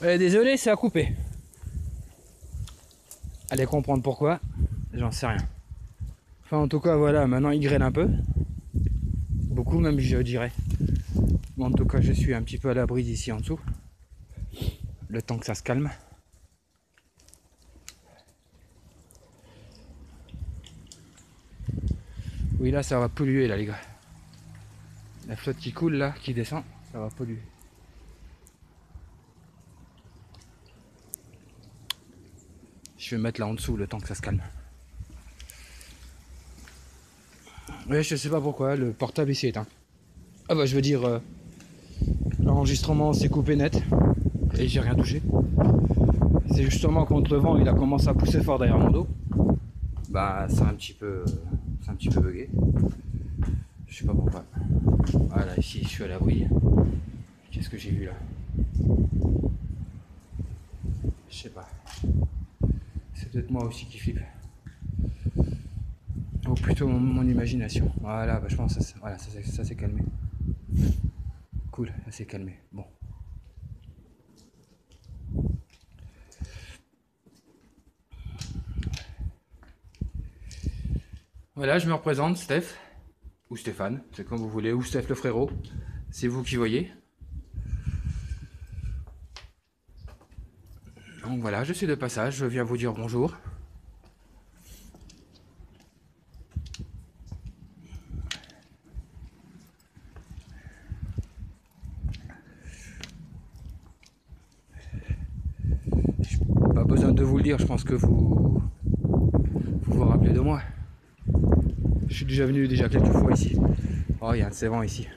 Désolé, ça a coupé. Allez comprendre pourquoi, j'en sais rien. Enfin, en tout cas, voilà, maintenant il grêle un peu. Beaucoup même, je dirais. Mais en tout cas, je suis un petit peu à l'abri d'ici en dessous. Le temps que ça se calme. Oui, là, ça va polluer, là, les gars. La flotte qui coule, là, qui descend, ça va polluer. Je vais mettre là en dessous le temps que ça se calme. Ouais, je sais pas pourquoi, le portable ici est éteint. Ah bah, je veux dire, l'enregistrement s'est coupé net. Et j'ai rien touché. C'est justement quand le vent il a commencé à pousser fort derrière mon dos. Bah, c'est un petit peu bugué. Je sais pas pourquoi. Voilà, ici je suis à l'abri. Qu'est-ce que j'ai vu là? Je sais pas. C'est peut-être moi aussi qui flippe. Ou plutôt mon imagination. Voilà, bah, je pense que voilà, ça s'est calmé. Cool, ça s'est calmé. Bon. Voilà, je me représente, Steph. Ou Stéphane, c'est comme vous voulez. Ou Steph le frérot. C'est vous qui voyez. Donc voilà, je suis de passage, je viens vous dire bonjour. Pas besoin de vous le dire, je pense que vous vous rappelez de moi. Je suis déjà venu quelques fois ici. Oh, il y a un de ces vents ici.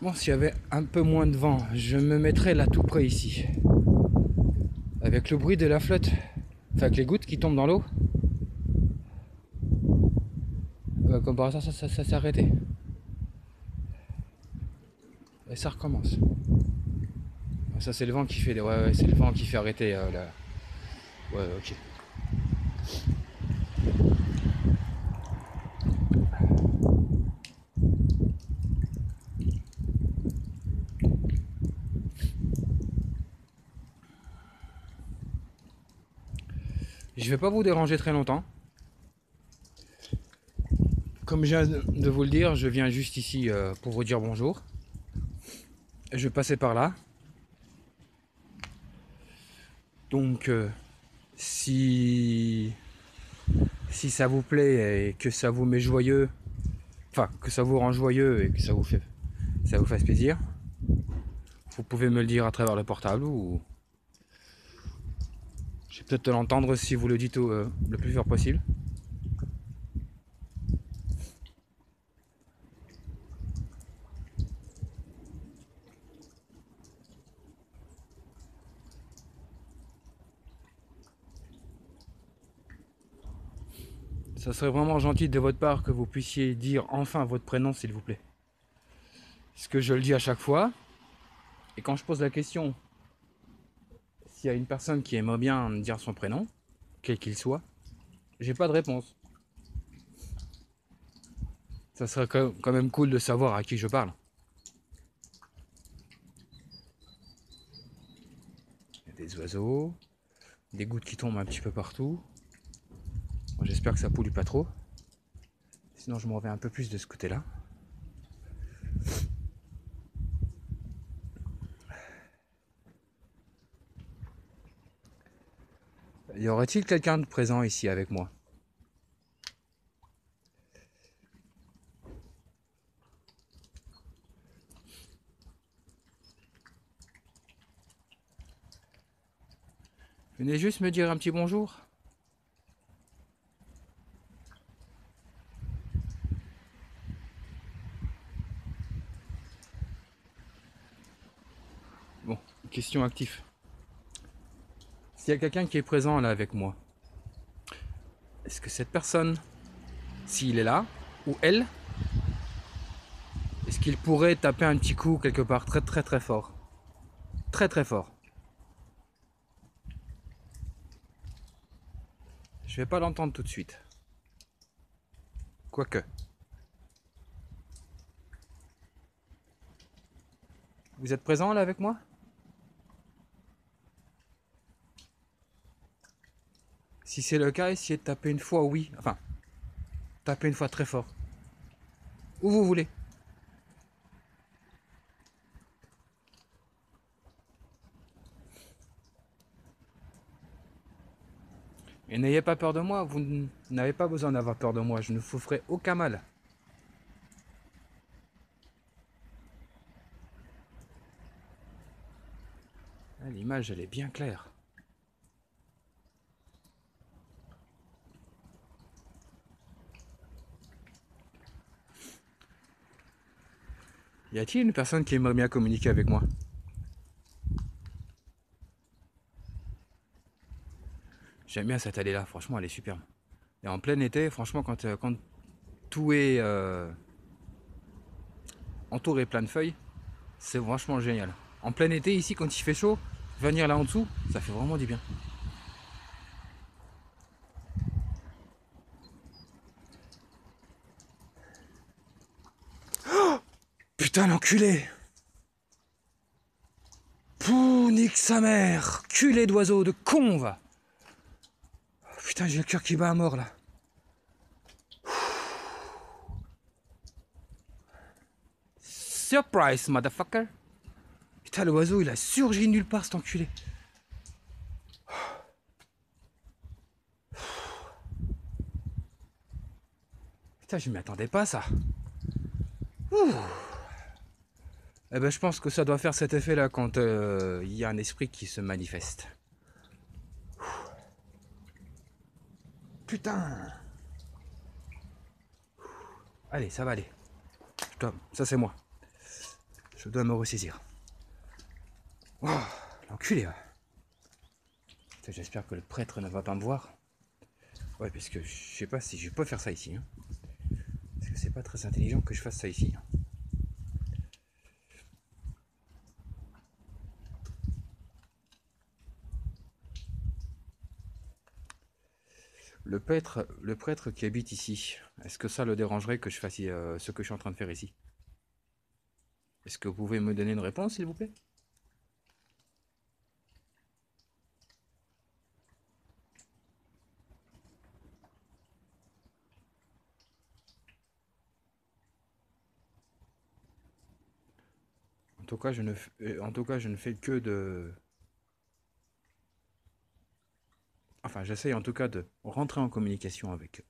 Bon, s'il y avait un peu moins de vent, je me mettrais là tout près ici. Avec le bruit de la flotte, enfin avec les gouttes qui tombent dans l'eau. Comme par hasard, ça s'est arrêté. Et ça recommence. Ça c'est le vent qui fait. Ouais, c'est le vent qui fait arrêter là. Ouais, ok. Je vais pas vous déranger très longtemps. Comme je viens de vous le dire, je viens juste ici pour vous dire bonjour. Je vais passer par là. Donc, si ça vous plaît et que ça vous met joyeux, enfin que ça vous rend joyeux et que ça vous fasse plaisir, vous pouvez me le dire à travers le portable ou je vais peut-être l'entendre si vous le dites le plus fort possible. Ça serait vraiment gentil de votre part que vous puissiez dire enfin votre prénom s'il vous plaît. Parce que je le dis à chaque fois, et quand je pose la question, s'il y a une personne qui aimerait bien dire son prénom, quel qu'il soit, j'ai pas de réponse. Ça serait quand même cool de savoir à qui je parle. Il y a des oiseaux, des gouttes qui tombent un petit peu partout. Bon, j'espère que ça pollue pas trop. Sinon je me reviens un peu plus de ce côté-là. Y aurait-il quelqu'un de présent ici avec moi? Venez juste me dire un petit bonjour. Bon, question active. S'il y a quelqu'un qui est présent là avec moi, est-ce que cette personne, s'il est là, ou elle, est-ce qu'il pourrait taper un petit coup quelque part très très très fort? Très très fort. Je vais pas l'entendre tout de suite. Quoique. Vous êtes présent là avec moi? Si c'est le cas, essayez de taper une fois oui. Enfin, tapez une fois très fort. Où vous voulez. Et n'ayez pas peur de moi, vous n'avez pas besoin d'avoir peur de moi, je ne vous ferai aucun mal. Ah, l'image, elle est bien claire. Y a-t-il une personne qui aimerait bien communiquer avec moi? J'aime bien cette allée-là, franchement, elle est superbe. Et en plein été, franchement, quand tout est entouré plein de feuilles, c'est franchement génial. En plein été, ici, quand il fait chaud, venir là en dessous, ça fait vraiment du bien. Putain, l'enculé! Pouh, nique sa mère! Culé d'oiseau, de con, va! Putain, j'ai le cœur qui bat à mort, là. Surprise, motherfucker! Putain, l'oiseau, il a surgi nulle part, cet enculé. Putain, je m'y attendais pas, ça. Ouh. Eh ben, je pense que ça doit faire cet effet-là quand il y a un esprit qui se manifeste. Putain! Allez, ça va aller. Ça, c'est moi. Je dois me ressaisir. Oh, l'enculé, ouais. J'espère que le prêtre ne va pas me voir. Ouais, parce que je sais pas si je peux faire ça ici. Hein. Parce que c'est pas très intelligent que je fasse ça ici. Hein. Le prêtre qui habite ici, est-ce que ça le dérangerait que je fasse ce que je suis en train de faire ici? Est-ce que vous pouvez me donner une réponse, s'il vous plaît? En tout cas, je ne fais que de... Enfin, j'essaye en tout cas de rentrer en communication avec eux.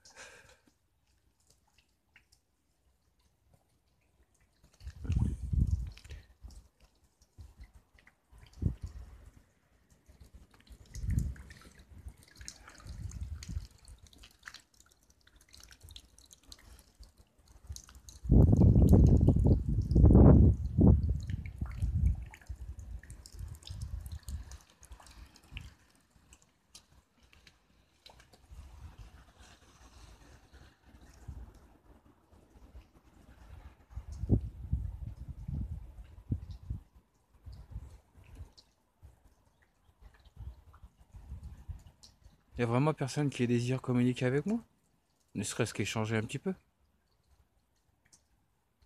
Il y a vraiment personne qui désire communiquer avec moi? Ne serait-ce qu'échanger un petit peu?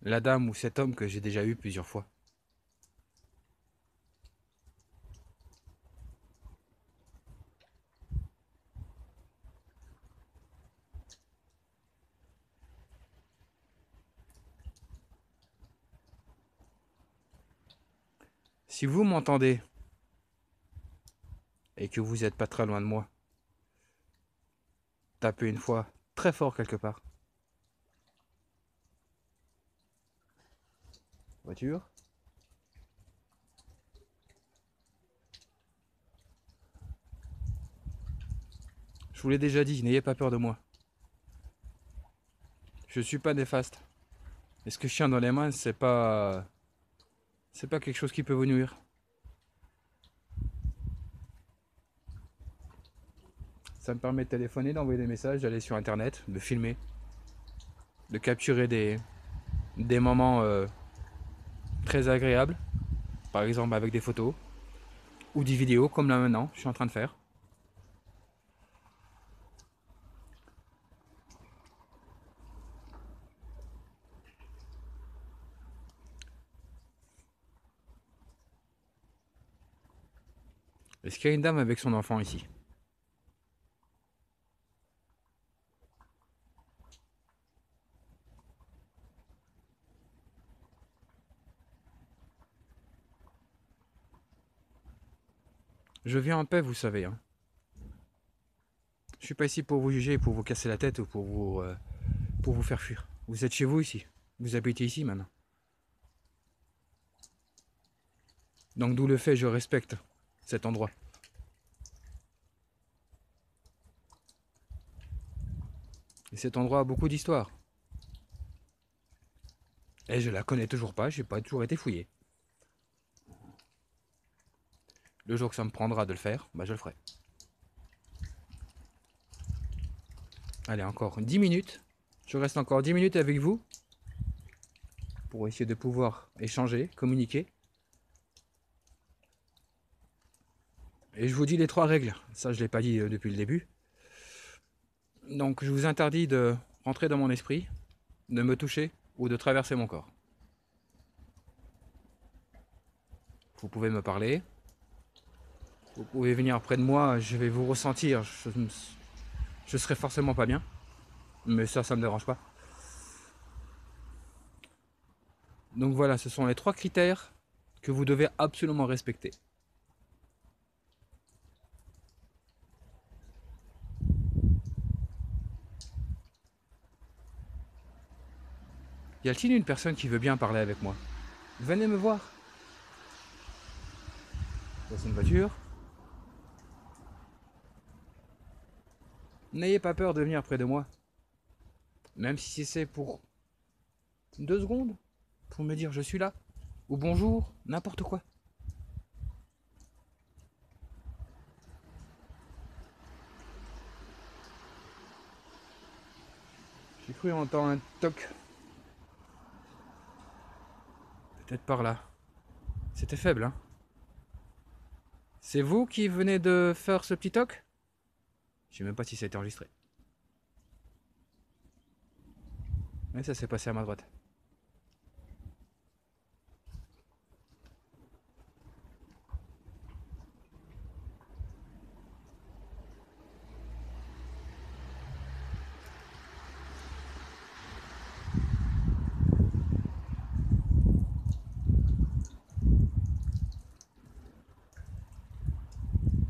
La dame ou cet homme que j'ai déjà eu plusieurs fois. Si vous m'entendez et que vous n'êtes pas très loin de moi, tapez une fois très fort quelque part. Voiture. Je vous l'ai déjà dit, n'ayez pas peur de moi. Je suis pas néfaste. Et ce que je tiens dans les mains, c'est pas quelque chose qui peut vous nuire. Ça me permet de téléphoner, d'envoyer des messages, d'aller sur internet, de filmer, de capturer des moments très agréables, par exemple avec des photos ou des vidéos comme là maintenant, je suis en train de faire. Est-ce qu'il y a une dame avec son enfant ici? Je viens en paix, vous savez. Hein. Je suis pas ici pour vous juger, pour vous casser la tête ou pour vous faire fuir. Vous êtes chez vous ici. Vous habitez ici maintenant. Donc d'où le fait, je respecte cet endroit. Et cet endroit a beaucoup d'histoire. Et je la connais toujours pas, j'ai pas toujours été fouillé. Le jour que ça me prendra de le faire, bah je le ferai. Allez, encore 10 minutes. Je reste encore 10 minutes avec vous pour essayer de pouvoir échanger, communiquer. Et je vous dis les 3 règles. Ça, je ne l'ai pas dit depuis le début. Donc, je vous interdis de rentrer dans mon esprit, de me toucher ou de traverser mon corps. Vous pouvez me parler. Vous pouvez venir près de moi, je vais vous ressentir. Je serai forcément pas bien. Mais ça me dérange pas. Donc voilà, ce sont les 3 critères que vous devez absolument respecter. Y a-t-il une personne qui veut bien parler avec moi? Venez me voir. C'est une voiture. N'ayez pas peur de venir près de moi. Même si c'est pour 2 secondes. Pour me dire je suis là. Ou bonjour, n'importe quoi. J'ai cru entendre un toc. Peut-être par là. C'était faible, hein. C'est vous qui venez de faire ce petit toc? Je sais même pas si ça a été enregistré. Mais ça s'est passé à ma droite.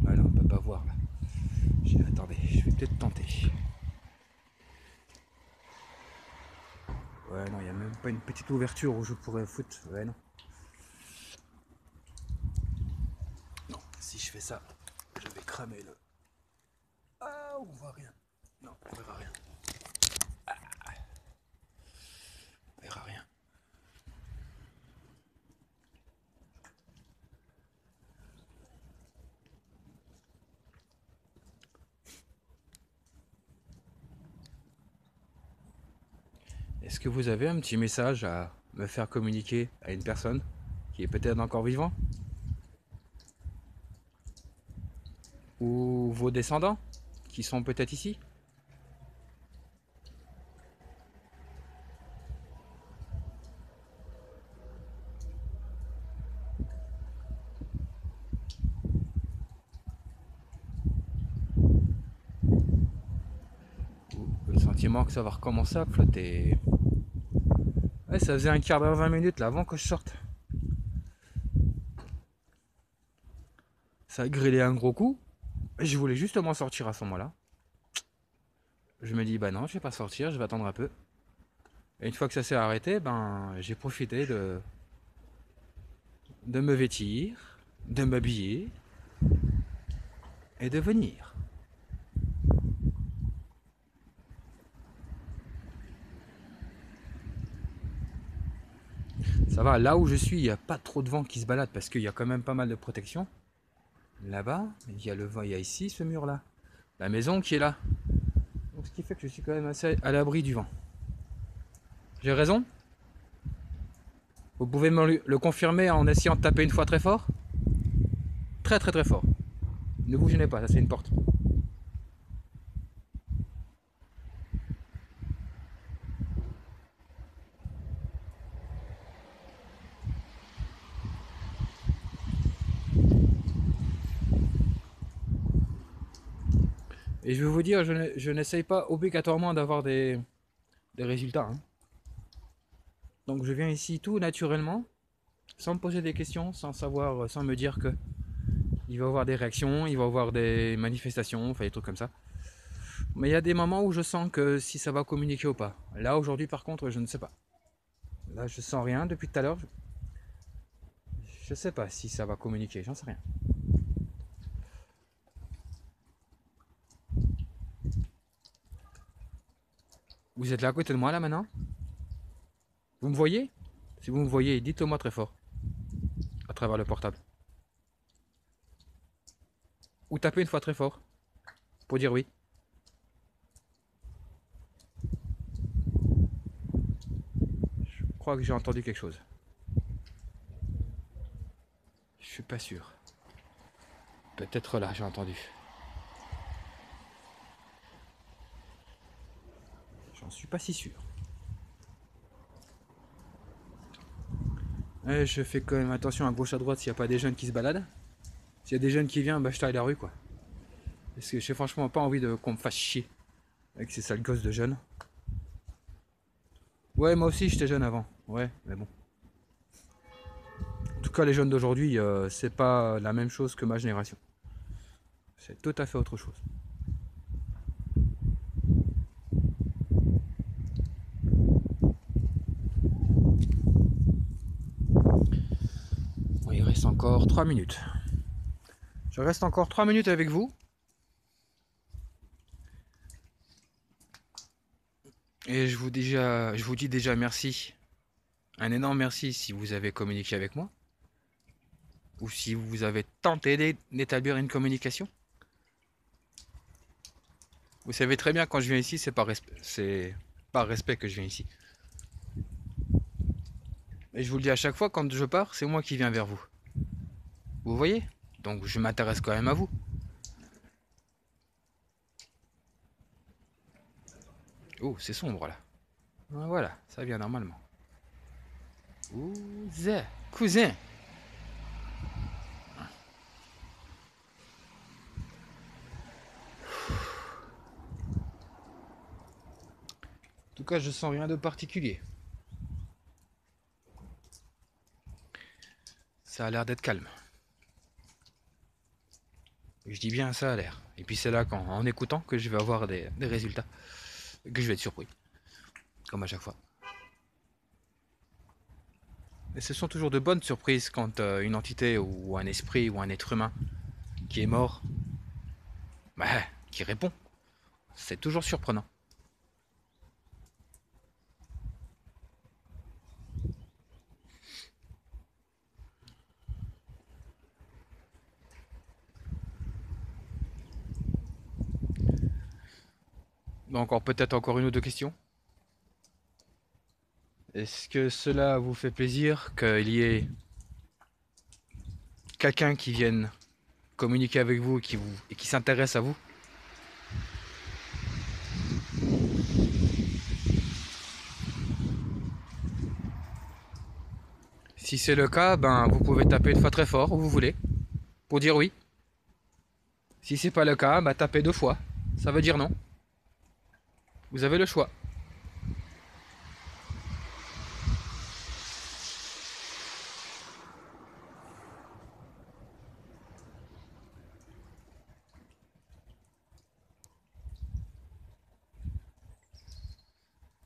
Ah non, on peut pas voir là. Attendez, je vais peut-être tenter. Ouais, non, il n'y a même pas une petite ouverture où je pourrais foutre. Ouais, non. Non, si je fais ça, je vais cramer le. Ah, on voit rien. Non, on verra rien. On verra rien. Est-ce que vous avez un petit message à me faire communiquer à une personne qui est peut-être encore vivant? Ou vos descendants qui sont peut-être ici? Ou le sentiment que ça va recommencer à flotter. Ouais, ça faisait un quart d'heure, 20 minutes là avant que je sorte. Ça a grillé un gros coup. Et je voulais justement sortir à ce moment-là. Je me dis, bah non, je vais pas sortir, je vais attendre un peu. Et une fois que ça s'est arrêté, ben j'ai profité de me vêtir, de m'habiller et de venir. Ça va, là où je suis, il n'y a pas trop de vent qui se balade parce qu'il y a quand même pas mal de protection. Là-bas, il y a le vent, il y a ici ce mur-là. La maison qui est là. Donc, ce qui fait que je suis quand même assez à l'abri du vent. J'ai raison? Vous pouvez me le confirmer en essayant de taper une fois très fort? Très très très fort. Ne vous gênez pas, ça c'est une porte. Et je vais vous dire, je n'essaye pas obligatoirement d'avoir des résultats, hein. Donc je viens ici tout naturellement, sans me poser des questions, sans savoir, sans me dire que il va y avoir des réactions, il va y avoir des manifestations, enfin des trucs comme ça. Mais il y a des moments où je sens que si ça va communiquer ou pas. Là aujourd'hui par contre je ne sais pas. Là je sens rien depuis tout à l'heure. Je sais pas si ça va communiquer, j'en sais rien. Vous êtes là à côté de moi là maintenant? Vous me voyez? Si vous me voyez, dites-le moi très fort. À travers le portable. Ou tapez une fois très fort. Pour dire oui. Je crois que j'ai entendu quelque chose. Je suis pas sûr. Peut-être là, j'ai entendu. J'en suis pas si sûr. Je fais quand même attention à gauche à droite s'il n'y a pas des jeunes qui se baladent. S'il y a des jeunes qui viennent, bah je taille la rue quoi. Parce que j'ai franchement pas envie qu'on me fasse chier avec ces sales gosses de jeunes. Ouais, moi aussi j'étais jeune avant. Ouais, mais bon. En tout cas, les jeunes d'aujourd'hui, c'est pas la même chose que ma génération. C'est tout à fait autre chose. Bon, il reste encore 3 minutes. Je reste encore 3 minutes avec vous. Et je vous dis déjà merci. Un énorme merci si vous avez communiqué avec moi. Ou si vous avez tenté d'établir une communication. Vous savez très bien quand je viens ici, c'est par respect que je viens ici. Et je vous le dis à chaque fois, quand je pars, c'est moi qui viens vers vous. Vous voyez? Donc je m'intéresse quand même à vous. Oh, c'est sombre là. Voilà, ça vient normalement. Cousin, cousin. En tout cas, je sens rien de particulier. Ça a l'air d'être calme. Je dis bien ça a l'air. Et puis c'est là, en écoutant, que je vais avoir des résultats. Que je vais être surpris. Comme à chaque fois. Et ce sont toujours de bonnes surprises quand une entité ou un esprit ou un être humain qui est mort, bah, qui répond. C'est toujours surprenant. Donc peut-être encore une ou deux questions. Est-ce que cela vous fait plaisir qu'il y ait quelqu'un qui vienne communiquer avec vous et qui s'intéresse à vous? Si c'est le cas, ben vous pouvez taper une fois très fort où vous voulez pour dire oui. Si c'est pas le cas, ben tapez deux fois. Ça veut dire non. Vous avez le choix.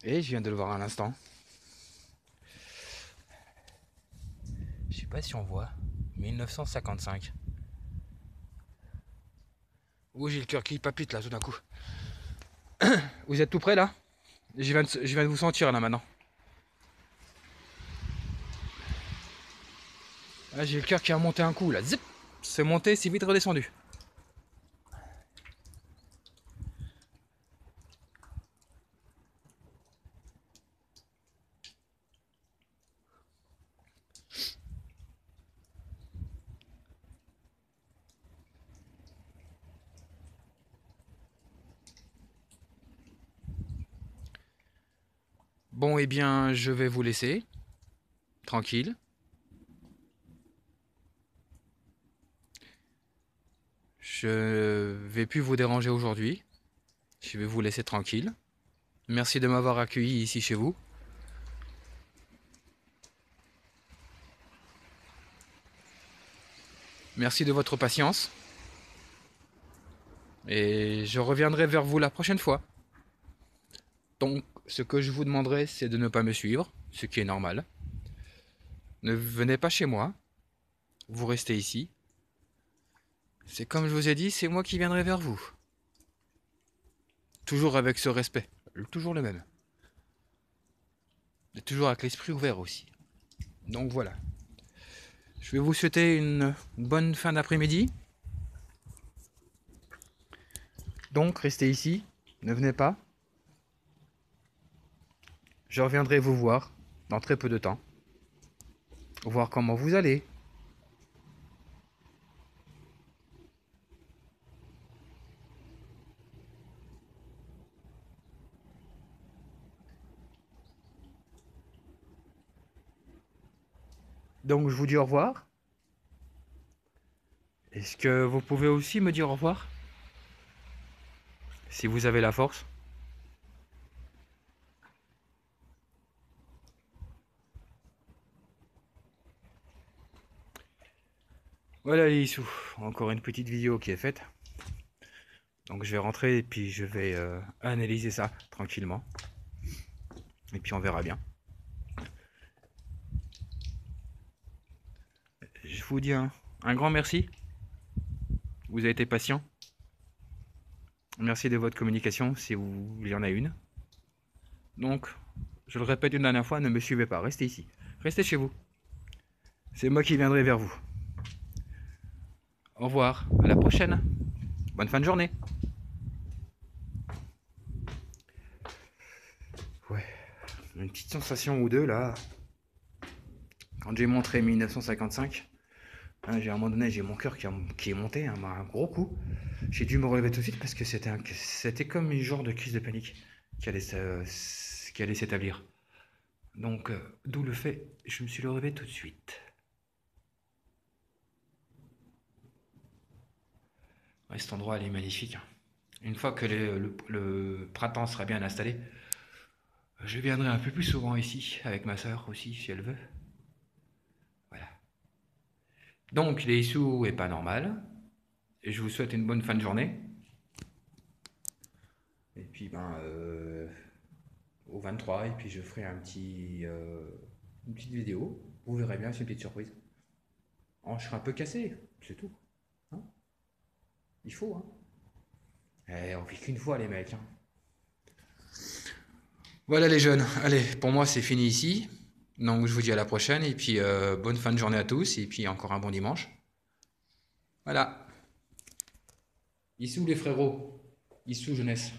Et je viens de le voir à l'instant. Je sais pas si on voit. 1955. Ouh, j'ai le cœur qui palpite là tout d'un coup. Vous êtes tout près là? Je viens de vous sentir là maintenant. Là, j'ai le cœur qui a monté un coup là. Zip! C'est monté, c'est vite redescendu. Bon, eh bien, je vais vous laisser. Tranquille. Je vais plus vous déranger aujourd'hui. Je vais vous laisser tranquille. Merci de m'avoir accueilli ici chez vous. Merci de votre patience. Et je reviendrai vers vous la prochaine fois. Donc, ce que je vous demanderai, c'est de ne pas me suivre, ce qui est normal. Ne venez pas chez moi. Vous restez ici. C'est comme je vous ai dit, c'est moi qui viendrai vers vous. Toujours avec ce respect. Toujours le même. Et toujours avec l'esprit ouvert aussi. Donc voilà. Je vais vous souhaiter une bonne fin d'après-midi. Donc restez ici. Ne venez pas. Je reviendrai vous voir dans très peu de temps. Voir comment vous allez. Donc je vous dis au revoir. Est-ce que vous pouvez aussi me dire au revoir? Si vous avez la force. Voilà les Issous, encore une petite vidéo qui est faite. Donc je vais rentrer et puis je vais analyser ça tranquillement. Et puis on verra bien. Je vous dis un grand merci. Vous avez été patient. Merci de votre communication si il y en a une. Donc, je le répète une dernière fois, ne me suivez pas, restez ici. Restez chez vous. C'est moi qui viendrai vers vous. Au revoir, à la prochaine. Bonne fin de journée. Ouais, une petite sensation ou deux là. Quand j'ai montré 1955, hein, à un moment donné, j'ai mon cœur qui est monté, hein, un gros coup. J'ai dû me relever tout de suite parce que c'était comme une genre de crise de panique qui allait s'établir. Donc, d'où le fait, je me suis levé tout de suite. Ouais, cet endroit, il est magnifique. Une fois que le printemps sera bien installé, je viendrai un peu plus souvent ici, avec ma soeur aussi, si elle veut. Voilà. Donc, les sous est pas normal. Et je vous souhaite une bonne fin de journée. Et puis, au 23, et puis je ferai une petite vidéo. Vous verrez bien, c'est une petite surprise. Oh, je serai un peu cassé, c'est tout. Hein, il faut, hein. Eh, on vit qu'une fois, les mecs. Hein. Voilà, les jeunes. Allez, pour moi, c'est fini ici. Donc, je vous dis à la prochaine. Et puis, bonne fin de journée à tous. Et puis, encore un bon dimanche. Voilà. Issou, les frérots. Issou, jeunesse.